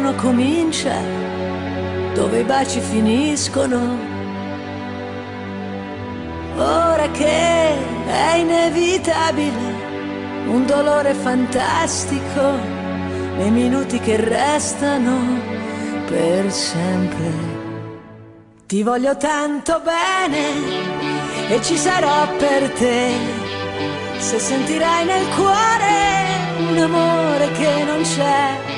uno comincia, dove i baci finiscono. Ora che è inevitabile un dolore fantastico, nei minuti che restano per sempre. Ti voglio tanto bene e ci sarò per te, se sentirai nel cuore un amore che non c'è.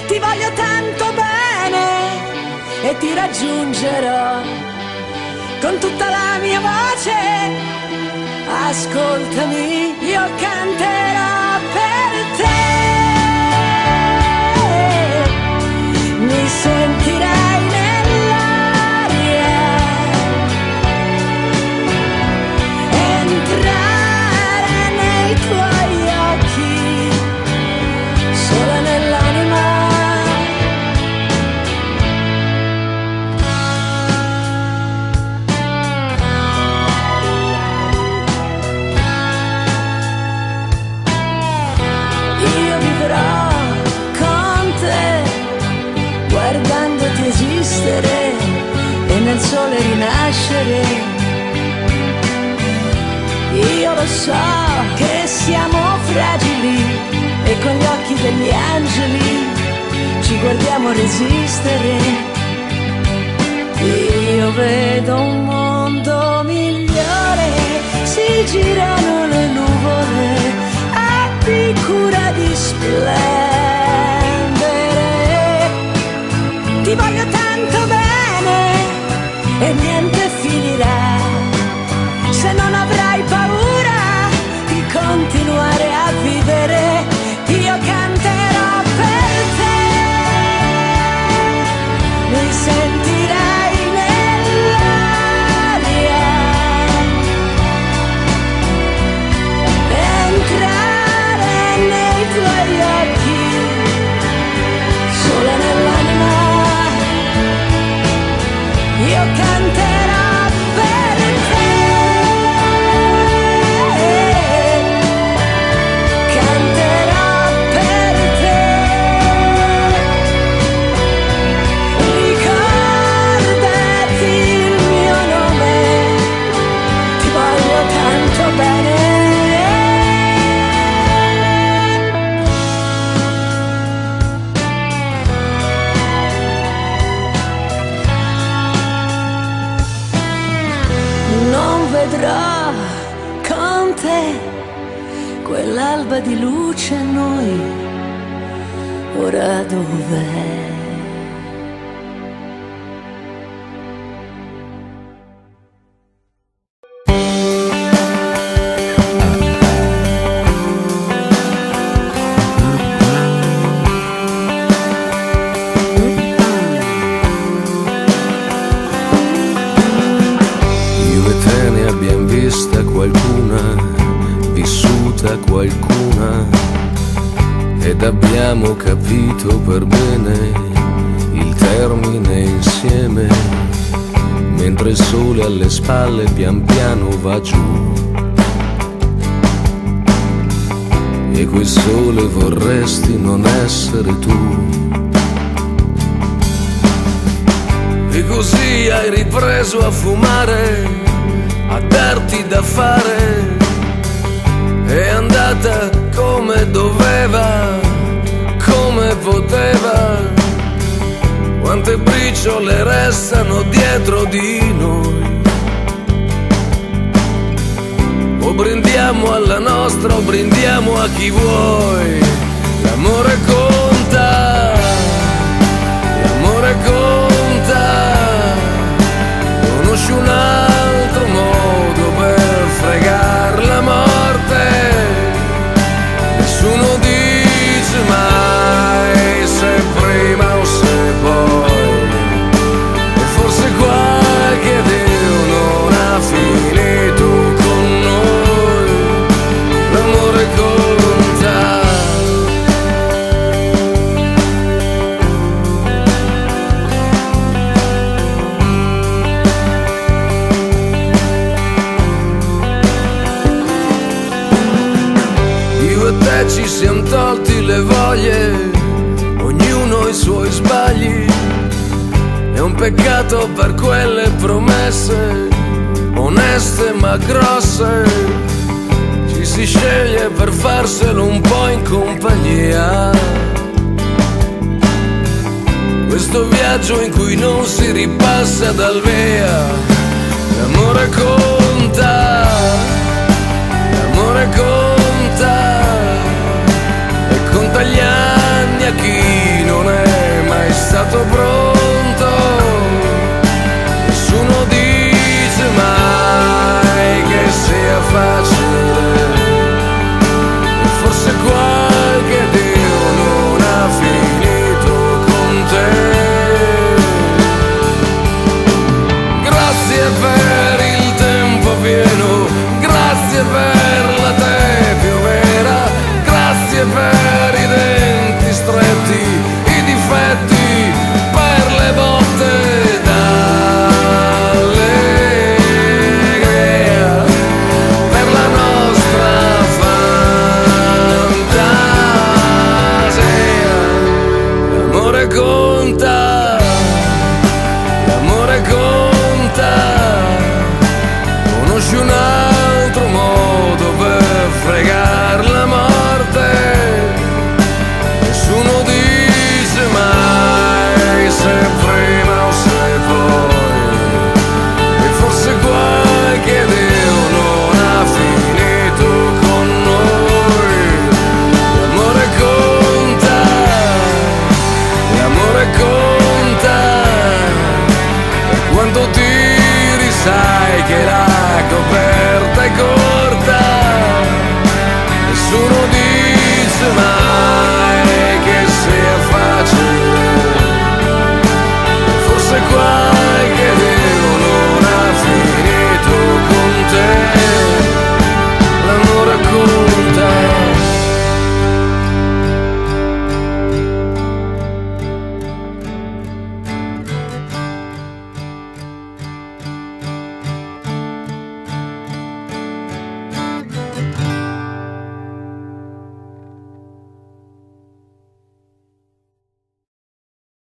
Ti voglio tanto bene e ti raggiungerò con tutta la mia voce. Ascoltami, io canterò per te. Mi sentirai nell'aria, entrare nei tuoi occhi, sola nell'anima. Io vivrò con te, guardandoti esistere e nel sole rinascere. Io lo so che siamo fragili e con gli occhi degli angeli ci guardiamo resistere. Io vedo un mondo migliore, si girano le nuvole, abbi cura di splendere. Ti voglio tanto bene e niente finirà, se non avrai paura di continuare a vivere. Io canterò per te, mi sentirai nell'aria, entrare nei tuoi occhi, sola nell'anima. Io canterò per te, canterò per te. Ricordati il mio nome, ti voglio tanto bene. Non vedrò con te quell'alba di luce, noi ora dov'è? Abbiamo vista qualcuna, vissuta qualcuna, ed abbiamo capito per bene il termine insieme, mentre il sole alle spalle pian piano va giù. E quel sole vorresti non essere tu. E così hai ripreso a fumare, a darti da fare, è andata come doveva, come poteva. Quante briciole restano dietro di noi. O brindiamo alla nostra o brindiamo a chi vuoi. L'amore conta, l'amore conta. Conosci un altro modo per fregar la morte? Nessuno dice mai se prima o se poi, e forse qualche Dio non ha finito con noi. L'amore conta. suoi sbagli. È un peccato per quelle promesse, oneste ma grosse. Ci si sceglie per farselo un po' in compagnia. Questo viaggio in cui non si ripassa dal via. L'amore conta, l'amore conta, e conta gli anni a chi